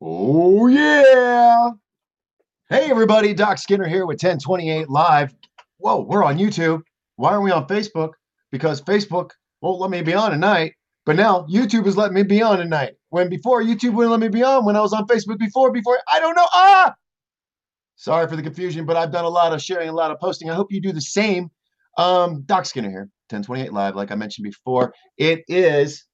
Oh, yeah. Hey, everybody. Doc Skinner here with 1028 Live. Whoa, we're on YouTube. Why aren't we on Facebook? Because Facebook won't let me be on tonight. But now YouTube is letting me be on tonight. When before YouTube wouldn't let me be on when I was on Facebook before, I don't know. Sorry for the confusion, but I've done a lot of sharing, a lot of posting. I hope you do the same. Doc Skinner here, 1028 Live, like I mentioned before. It is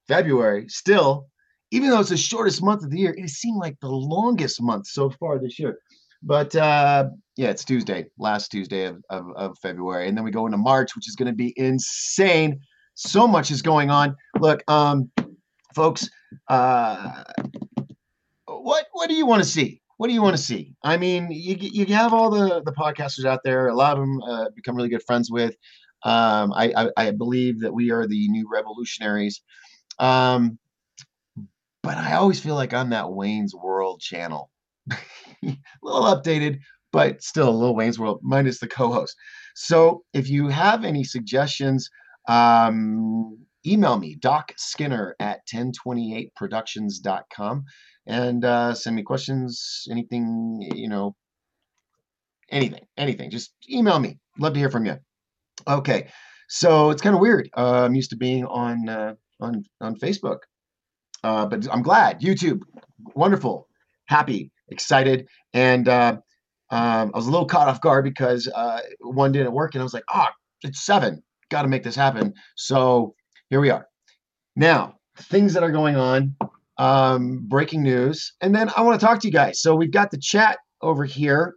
February still, even though it's the shortest month of the year, it seemed like the longest month so far this year. But yeah, it's Tuesday, last Tuesday of February. And then we go into March, which is going to be insane. So much is going on. Look, folks, uh, what do you want to see? What do you want to see? I mean, you have all the podcasters out there. A lot of them become really good friends with. I believe that we are the new revolutionaries. Um, but I always feel like I'm that Wayne's World channel. A little updated, but still a little Wayne's World, minus the co-host. So if you have any suggestions, email me, DocSkinner at 1028productions.com, and send me questions, anything, anything. Just email me. Love to hear from you. Okay, so it's kind of weird. I'm used to being on Facebook. But I'm glad. YouTube, wonderful, happy, excited, and I was a little caught off guard because one didn't work, and I was like, it's 7, got to make this happen. So here we are. Now, things that are going on, breaking news, and then I want to talk to you guys. So we've got the chat over here.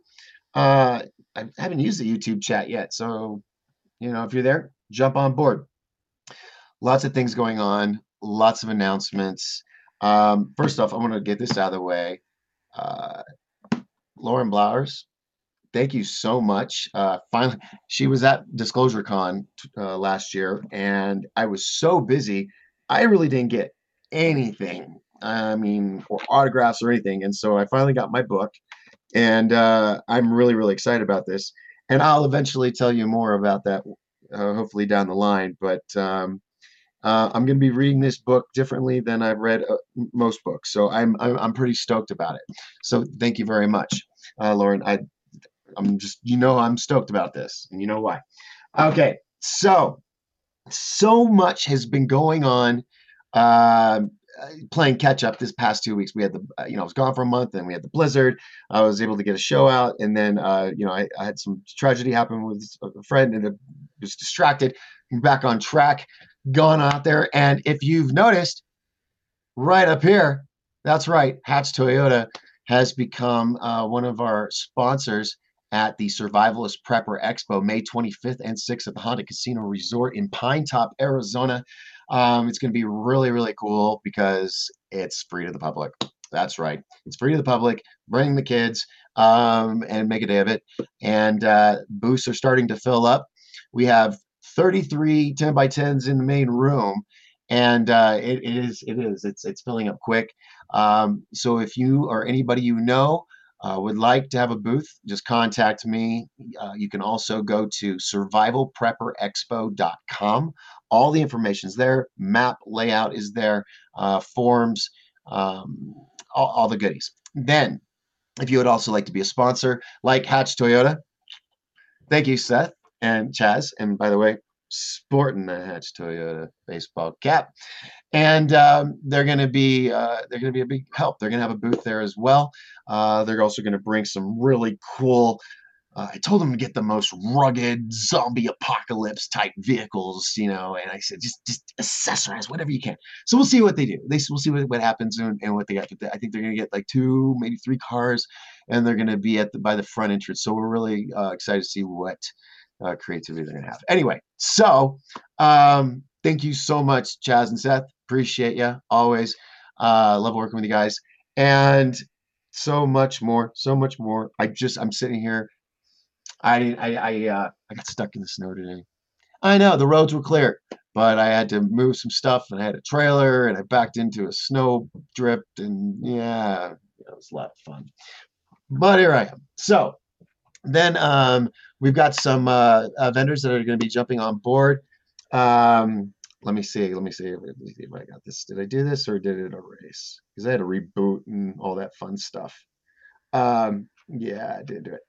I haven't used the YouTube chat yet, so if you're there, jump on board. Lots of things going on, lots of announcements. First off, I want to get this out of the way. Uh, Lauren Blowers, thank you so much. Finally, she was at Disclosure Con last year, and I was so busy, I really didn't get anything. I mean, or autographs or anything. And so I finally got my book, and I'm really, really excited about this. And I'll eventually tell you more about that, hopefully down the line. But I'm going to be reading this book differently than I've read most books, so I'm pretty stoked about it. So thank you very much, Lauren. I'm just I'm stoked about this, and you know why. Okay, so much has been going on. Uh, Playing catch up this past 2 weeks. We had I was gone for a month, and we had the blizzard. I was able to get a show out, and then I had some tragedy happen with a friend, and I was distracted. Back on track, gone out there, and if you've noticed, right up here, that's right, Hatch Toyota has become one of our sponsors at the Survivalist Prepper Expo, May 25th and 6th at the Honda Casino Resort in Pine Top, Arizona. It's going to be really, really cool because it's free to the public. That's right. It's free to the public. Bring the kids and make a day of it. And booths are starting to fill up. We have 33 10 by 10s in the main room, and it's filling up quick. So if you or anybody would like to have a booth, just contact me. You can also go to survivalprepperexpo.com. All the information's there. Map layout is there. Forms, all the goodies. Then, if you would also like to be a sponsor, like Hatch Toyota, thank you, Seth and Chaz. And by the way, sporting the Hatch Toyota baseball cap. And they're going to be a big help. They're going to have a booth there as well. They're also going to bring some really cool. I told them to get the most rugged zombie apocalypse type vehicles, and I said just accessorize whatever you can. So we'll see what they do. We'll see what happens and what they got. I think they're going to get like 2, maybe 3 cars, and they're going to be by the front entrance. So we're really excited to see what creativity they're going to have. Anyway, so thank you so much, Chaz and Seth. Appreciate you always. Love working with you guys, and so much more. I'm sitting here. I got stuck in the snow today. I know the roads were clear, but I had to move some stuff, and I had a trailer, and I backed into a snow drift, and yeah, it was a lot of fun. But here I am. So then we've got some vendors that are going to be jumping on board. let me see. Let me see if I got this. Did I do this or did it erase? Because I had to reboot and all that fun stuff. Yeah, I did do it.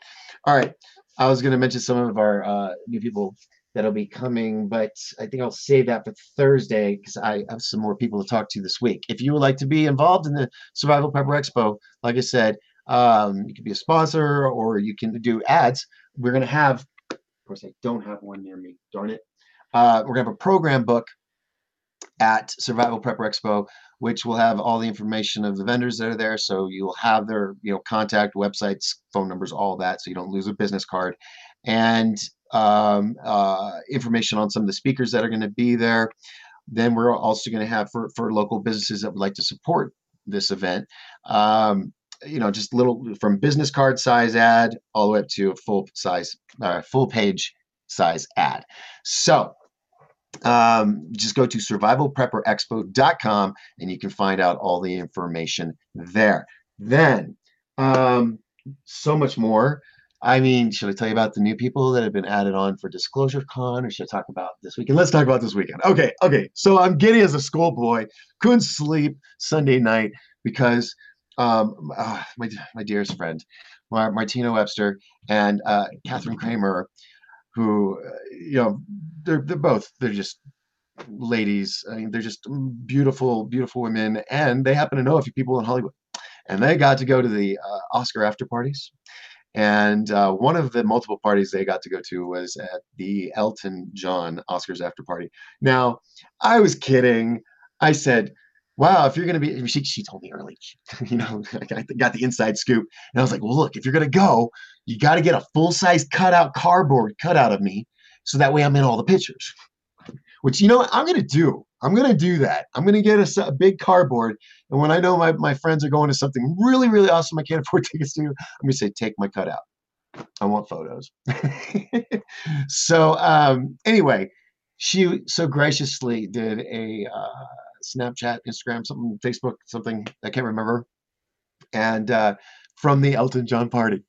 All right. I was going to mention some of our new people that'll be coming, but I think I'll save that for Thursday because I have some more people to talk to this week. If you would like to be involved in the Survival Prepper Expo, like I said, you can be a sponsor or you can do ads. We're going to have, of course, I don't have one near me. Darn it. We're going to have a program book at Survival Prepper Expo, which will have all the information of the vendors that are there. So you'll have their, contact, websites, phone numbers, all that, so you don't lose a business card, and information on some of the speakers that are going to be there. Then we're also going to have for local businesses that would like to support this event. Just little from business card size ad all the way up to a full page size ad. So just go to survivalprepperexpo.com and you can find out all the information there. Then, so much more. I mean, should I tell you about the new people that have been added on for Disclosure Con, or should I talk about this weekend? Let's talk about this weekend. Okay. So I'm giddy as a schoolboy. Couldn't sleep Sunday night because my dearest friend, Martina Webster and Catherine Kramer, who they're just ladies. I mean, they're just beautiful, beautiful women, and they happen to know a few people in Hollywood, and they got to go to the Oscar after parties. And one of the multiple parties they got to go to was at the Elton John Oscars after party. Now, I was kidding. I said, "Wow, if you're going to be," she told me early, I got the inside scoop, and I was like, "Well, look, if you're going to go, you got to get a full size cutout cardboard cutout of me, so that way I'm in all the pictures." Which, what I'm going to do? I'm going to do that. I'm going to get a big cardboard. And when I know my friends are going to something really, really awesome I can't afford tickets to, I'm going to say, take my cutout. I want photos. So anyway, she so graciously did a Snapchat, Instagram, something, Facebook, something, I can't remember. And from the Elton John party.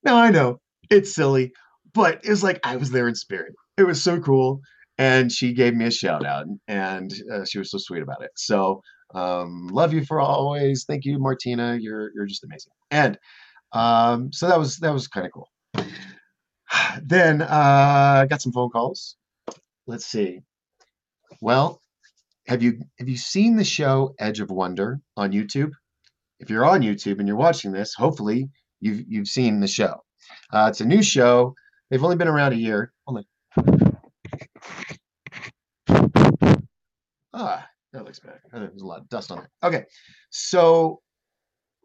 Now I know it's silly, but it was like I was there in spirit. It was so cool, and she gave me a shout out, and she was so sweet about it. So love you for always. Thank you, Martina. You're just amazing. And so that was kind of cool. Then I got some phone calls. Let's see. Well, have you seen the show Edge of Wonder on YouTube? If you're on YouTube and you're watching this, hopefully you've seen the show. It's a new show. They've only been around a year. Hold on. That looks better. There's a lot of dust on it. Okay, so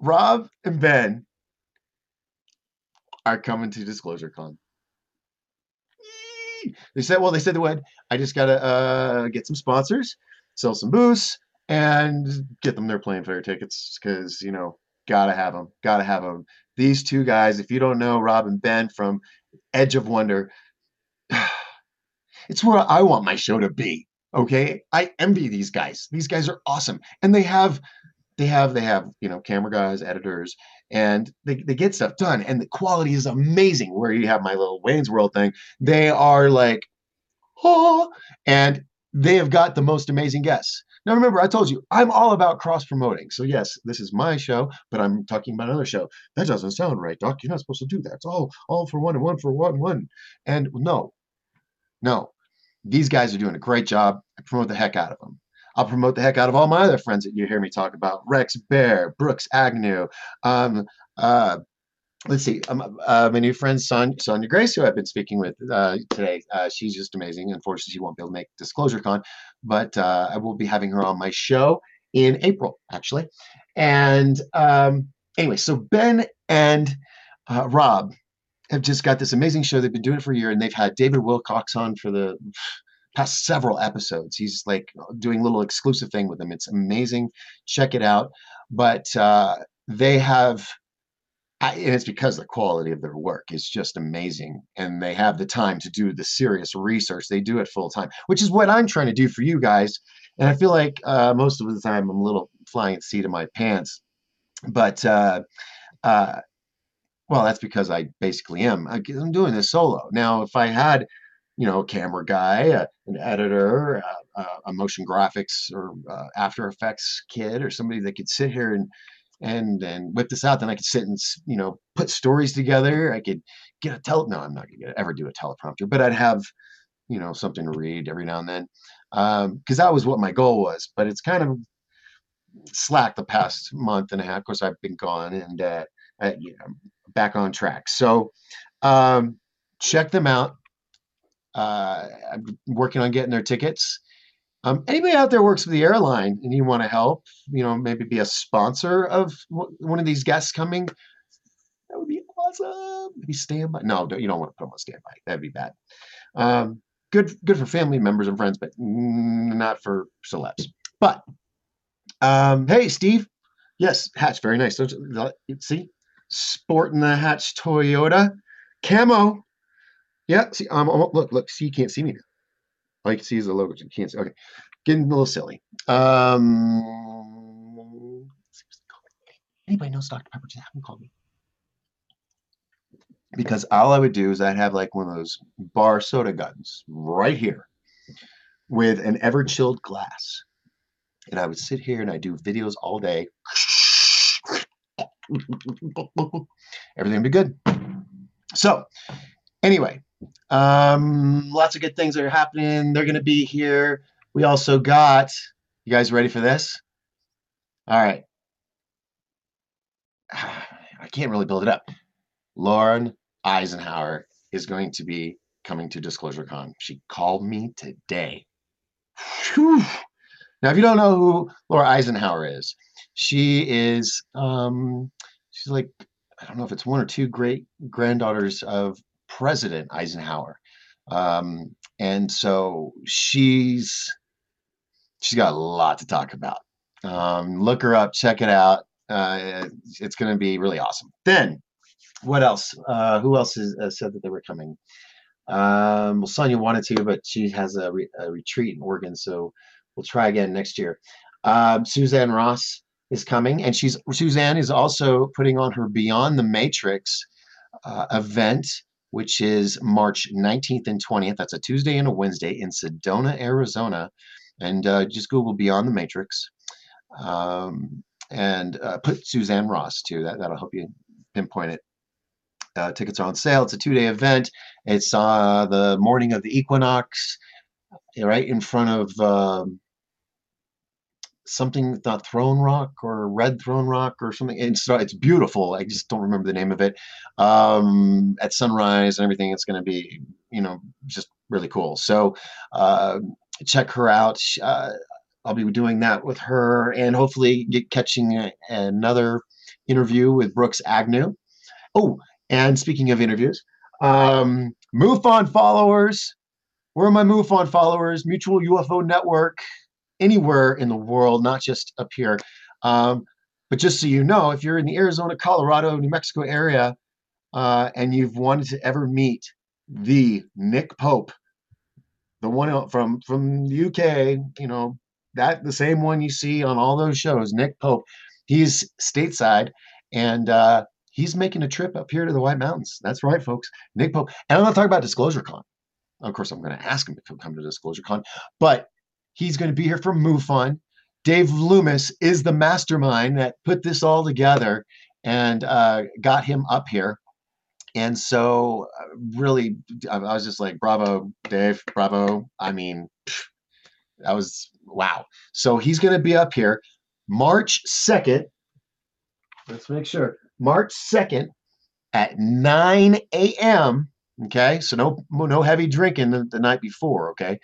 Rob and Ben are coming to Disclosure Con. They said they would. I just gotta get some sponsors, sell some booths, and get them their plane fare tickets because gotta have them. Gotta have them. These two guys, if you don't know Rob and Ben from Edge of Wonder, it's where I want my show to be. Okay, I envy these guys. These guys are awesome, and they have camera guys, editors, and they get stuff done, and the quality is amazing. Where you have my little Wayne's World thing, they are like, oh, and they have got the most amazing guests. Now remember, I told you I'm all about cross promoting. So yes, this is my show, but I'm talking about another show. That doesn't sound right, Doc. You're not supposed to do that. It's all for one and one for one. And no, these guys are doing a great job. I promote the heck out of them. I'll promote the heck out of all my other friends that you hear me talk about: Rex Bear, Brooks Agnew, um, uh, let's see, my new friend Sonia Grace, who I've been speaking with today. She's just amazing. Unfortunately, she won't be able to make Disclosure Con, but I will be having her on my show in April, actually. And anyway, so Ben and Rob have just got this amazing show. They've been doing it for a year, and they've had David Wilcox on for the past several episodes. He's like doing a little exclusive thing with them. It's amazing. Check it out. But they have and it's because the quality of their work is just amazing, and they have the time to do the serious research. They do it full time, which is what I'm trying to do for you guys. And I feel like most of the time I'm a little flying at the seat of my pants, but uh, well, that's because I basically am. I'm doing this solo now. If I had, a camera guy, an editor, a motion graphics or After Effects kid or somebody that could sit here and whip this out. Then I could sit and put stories together. I could get a tele. No, I'm not gonna ever do a teleprompter, but I'd have something to read every now and then, because that was what my goal was. But it's kind of slack the past month and a half. Of course, I've been gone, and back on track. So check them out. I'm working on getting their tickets. Anybody out there works for the airline and you want to help, maybe be a sponsor of one of these guests coming, that would be awesome. Maybe standby. No, you don't want to put them on standby. That'd be bad. Good for family members and friends, but not for celebs. But hey, Steve. Yes, Hatch, very nice. See, sporting the Hatch Toyota camo. Yeah. See, look. See, you can't see me now. All you can see is the logo. You can't see. Okay, getting a little silly. Anybody knows Dr. Pepper? Just haven't called me. Because all I would do is I'd have like one of those bar soda guns right here with an ever chilled glass. And I would sit here and I do videos all day. Everything would be good. So anyway, lots of good things are happening. They're going to be here. We also got, you guys ready for this? All right. I can't really build it up. Lauren Eisenhower is going to be coming to DisclosureCon. She called me today. Whew. Now, if you don't know who Laura Eisenhower is, she is she's like, I don't know if it's one or two great granddaughters of President Eisenhower. And so she's got a lot to talk about. Look her up, check it out. It's going to be really awesome. Then, what else? Who else has said that they were coming? Well, Sonia wanted to, but she has a retreat in Oregon, so we'll try again next year. Suzanne Ross is coming, and Suzanne is also putting on her Beyond the Matrix event, which is March 19th and 20th. That's a Tuesday and a Wednesday in Sedona, Arizona. And just Google Beyond the Matrix, and put Suzanne Ross too. That'll help you pinpoint it. Tickets are on sale. It's a 2-day event. It's the morning of the equinox, right in front of something, not Throne Rock or Red Throne Rock or something. It's beautiful. I just don't remember the name of it. At sunrise and everything, it's going to be, just really cool. So check her out. I'll be doing that with her, and hopefully catching another interview with Brooks Agnew. Oh, and speaking of interviews, MUFON followers. Where are my MUFON followers? Mutual UFO Network, anywhere in the world, not just up here. But just so you know, if you're in the Arizona, Colorado, New Mexico area, and you've wanted to ever meet the Nick Pope, the one from the UK, that the same one you see on all those shows, Nick Pope, he's stateside, and he's making a trip up here to the White Mountains. That's right, folks. Nick Pope. And I'm not talking about DisclosureCon. Of course, I'm going to ask him if he'll come to DisclosureCon, but he's going to be here for MUFON. Dave Loomis is the mastermind that put this all together and got him up here. And so really, I was just like, bravo, Dave, bravo. I mean, that was wow. So he's going to be up here March 2nd. Let's make sure. March 2nd at 9 a.m. Okay, so no heavy drinking the night before. Okay,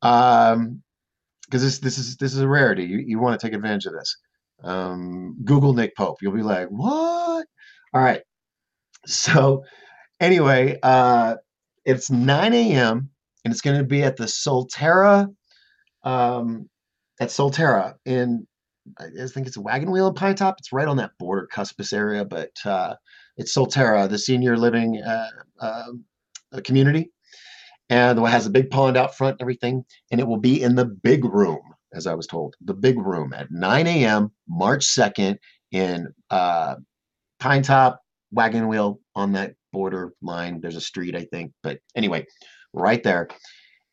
because this is a rarity. You want to take advantage of this. Google Nick Pope. You'll be like, what? All right. So anyway, it's 9 a.m. and it's going to be at the Solterra, in, I think it's a Wagon Wheel in Pine Top. It's right on that border Cuspis area, but it's Solterra, the senior living community, and it has a big pond out front and everything, and it will be in the big room, as I was told, the big room at 9 a.m. March 2nd in Pine Top, Wagon Wheel on that border line. There's a street, I think, but anyway, right there.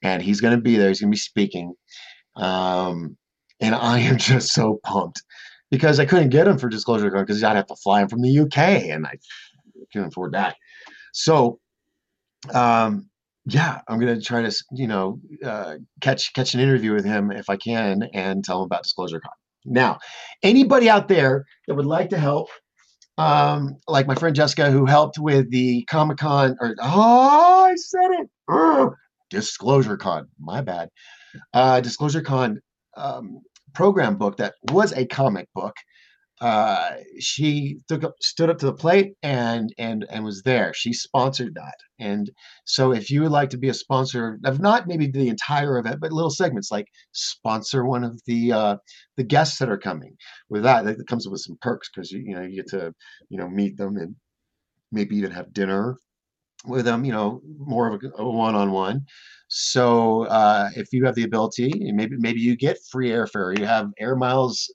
and he's going to be there. He's going to be speaking. Um, and I am just so pumped because I couldn't get him for Disclosure Con because I'd have to fly him from the UK, and I can't afford that. So, um, yeah, I'm gonna try to, catch an interview with him if I can, and tell him about Disclosure Con. Now, anybody out there that would like to help, like my friend Jessica, who helped with the Comic Con, or I said it, Disclosure Con. My bad. Disclosure Con um, program book that was a comic book. She stood up to the plate and was there. She sponsored that, and so if you would like to be a sponsor of not maybe the entire event, but little segments, like sponsor one of the guests that are coming. With that comes with some perks because you get to meet them and maybe even have dinner with them, more of a one-on-one. So if you have the ability, maybe you get free airfare, you have air miles,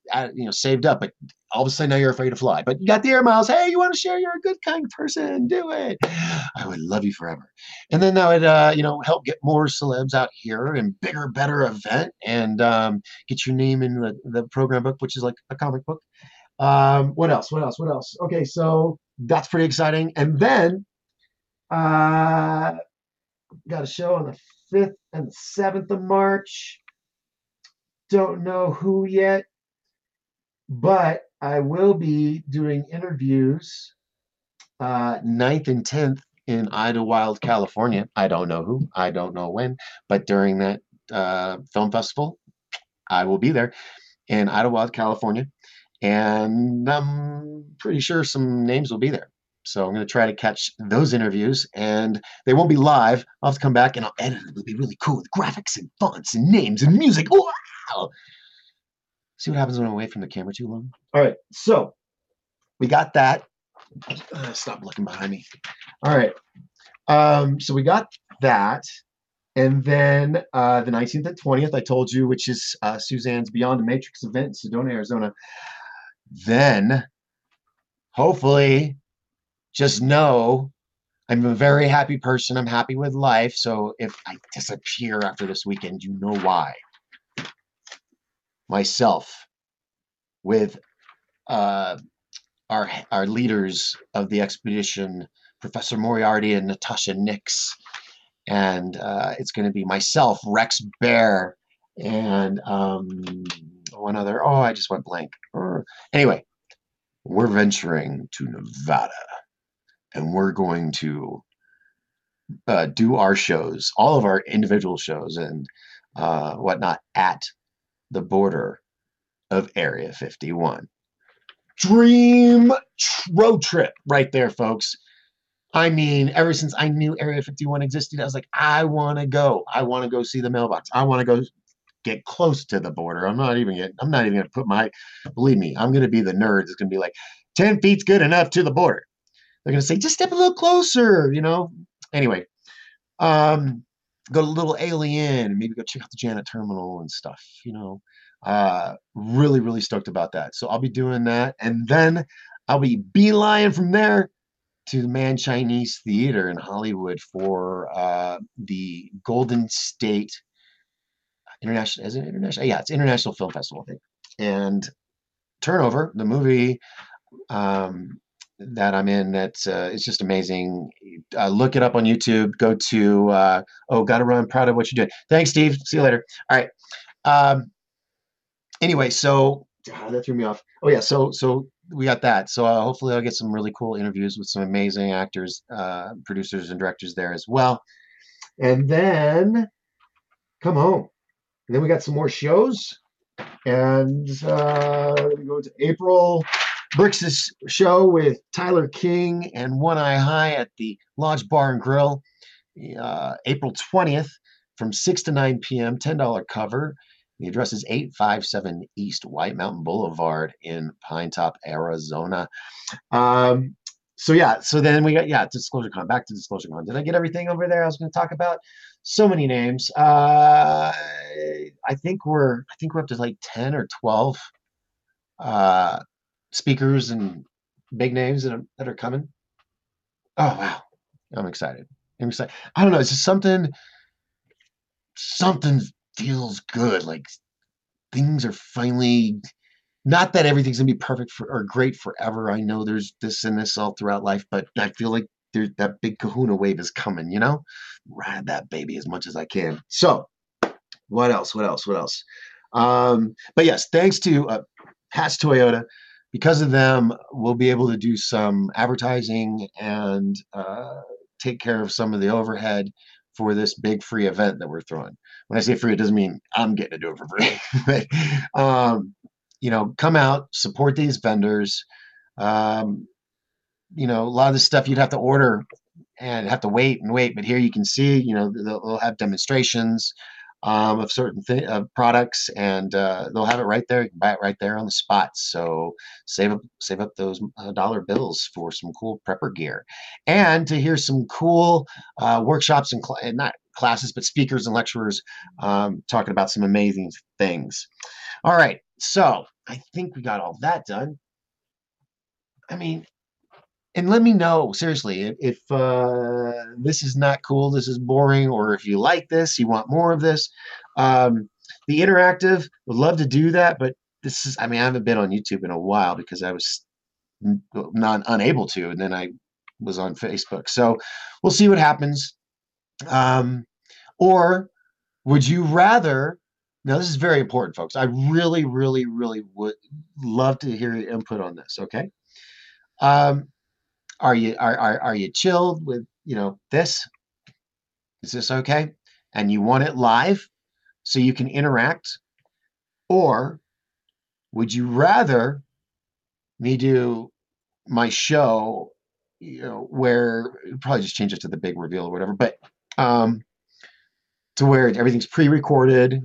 saved up, but all of a sudden now you're afraid to fly. But you got the air miles. Hey, you want to share? You're a good kind person. Do it. I would love you forever. And then that would help get more celebs out here and bigger, better event, and get your name in the program book, which is like a comic book. What else? What else? What else? Okay, so that's pretty exciting. And then uh, got a show on the 5th and the 7th of March. Don't know who yet, but I will be doing interviews 9th and 10th in Idlewild, California. I don't know who, I don't know when, but during that film festival, I will be there in Idlewild, California. And I'm pretty sure some names will be there. So I'm going to try to catch those interviews, and they won't be live. I'll have to come back and I'll edit it. It'll be really cool with graphics and fonts and names and music. Wow! See what happens when I'm away from the camera too long. All right, so we got that. Stop looking behind me. All right, so we got that. And then the 19th and 20th, I told you, which is Suzanne's Beyond the Matrix event in Sedona, Arizona. Then, hopefully, just know I'm a very happy person. I'm happy with life. So if I disappear after this weekend, you know why. Myself, with uh, our leaders of the expedition, Professor Moriarty and Natasha Nix, and it's going to be myself, Rex Bear, and one other. Oh, I just went blank. Anyway, we're venturing to Nevada, and we're going to do our shows, all of our individual shows and whatnot, at the border of Area 51. Dream road trip right there, folks. I mean, ever since I knew Area 51 existed, I was like, I want to go. I want to go see the mailbox. I want to go get close to the border. I'm not even going to put believe me, I'm going to be the nerd that's going to be like, 10 feet's good enough to the border. They're going to say, just step a little closer. Anyway, go to Little Alien, maybe go check out the Janet Terminal and stuff. Really, really stoked about that. So I'll be doing that. And then I'll be beeline from there to the Man Chinese Theater in Hollywood for the Golden State International. Is it international? Yeah, it's International Film Festival, I think. And Turnover, the movie that I'm in, that's it's just amazing. Look it up on YouTube. Go to gotta run. Proud of what you did. Thanks, Steve. See you later. All right. Anyway, so that threw me off. Oh yeah, so we got that. So hopefully I'll get some really cool interviews with some amazing actors, producers, and directors there as well. And then come home. And then we got some more shows. And we go to April. Brix's show with Tyler King and One Eye High at the Lodge Bar and Grill, April 20th from 6 to 9 p.m., $10 cover. The address is 857 East White Mountain Boulevard in Pine Top, Arizona. So then we got, Disclosure Con, back to Disclosure Con. Did I get everything over there I was going to talk about? So many names. I think we're up to like 10 or 12 speakers and big names that are coming. Oh wow, I'm excited. I don't know. It's just something something feels good. Like things are finally, not that everything's gonna be perfect for or great forever. I know there's this and this all throughout life, but I feel like there's that big kahuna wave is coming, you know? Ride that baby as much as I can. So what else? What else? What else? But yes, thanks to Pat's Toyota. Because of them, we'll be able to do some advertising and take care of some of the overhead for this big free event that we're throwing. When I say free, it doesn't mean I'm getting to do it for free. But, come out, support these vendors. Um, a lot of the stuff you'd have to order and have to wait and wait. But here you can see, they'll have demonstrations of certain products, and they'll have it right there. You can buy it right there on the spot. So save up those dollar bills for some cool prepper gear, and to hear some cool workshops and not classes, but speakers and lecturers talking about some amazing things. All right, so I think we got all that done. I mean, and let me know seriously if this is not cool, this is boring, or if you like this, you want more of this. The interactive, would love to do that, but this is, I mean, I haven't been on YouTube in a while because I was not unable to, and then I was on Facebook. So we'll see what happens. Um, or would you rather? Now, this is very important, folks. I really, really, really would love to hear your input on this. Okay. Um, are you chilled with this? Is this okay? And you want it live so you can interact, or would you rather me do my show, where probably just change it to the big reveal or whatever, but um, to where everything's pre-recorded,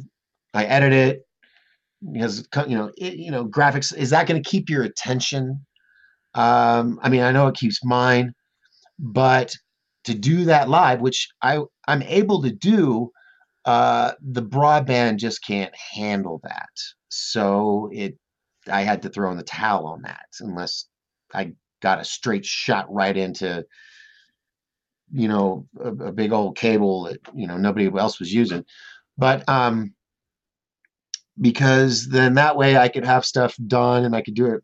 I edit it because graphics. Is that going to keep your attention? I mean, I know it keeps mine. But to do that live, which I'm able to do, the broadband just can't handle that. So I had to throw in the towel on that unless I got a straight shot right into, a big old cable that, nobody else was using. But because then that way I could have stuff done and I could do it,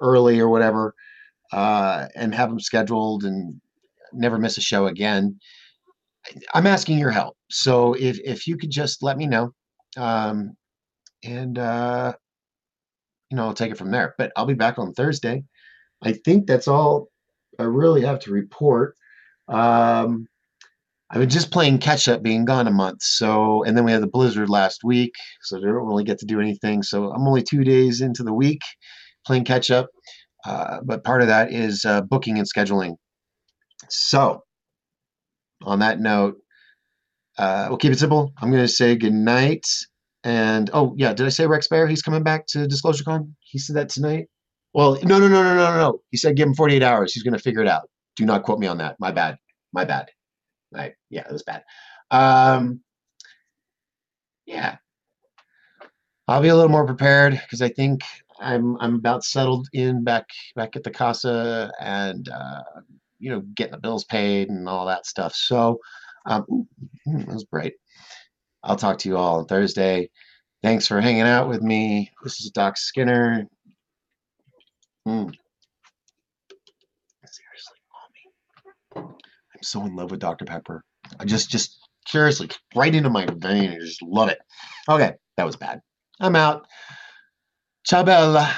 early or whatever, and have them scheduled and never miss a show again. I'm asking your help. So if you could just let me know, um, and I'll take it from there. But I'll be back on Thursday. I think that's all I really have to report. Um, I've been just playing catch up, being gone a month. So, and then we had the blizzard last week, so I don't really get to do anything. So I'm only 2 days into the week playing catch up. But part of that is booking and scheduling. So, on that note, we'll keep it simple. I'm going to say good night. And oh yeah, did I say Rex Bear? He's coming back to DisclosureCon. He said that tonight. Well, no, no, no, no, no, no, no. He said give him 48 hours. He's going to figure it out. Do not quote me on that. My bad. My bad. Yeah, it was bad. Um, yeah, I'll be a little more prepared because I think I'm about settled in back at the casa, and getting the bills paid and all that stuff. So that was great. I'll talk to you all on Thursday. Thanks for hanging out with me. This is Doc Skinner. Mm, seriously, I'm so in love with Dr. Pepper. I just seriously, right into my vein. I just love it. Okay, that was bad. I'm out. Ciao, Bella.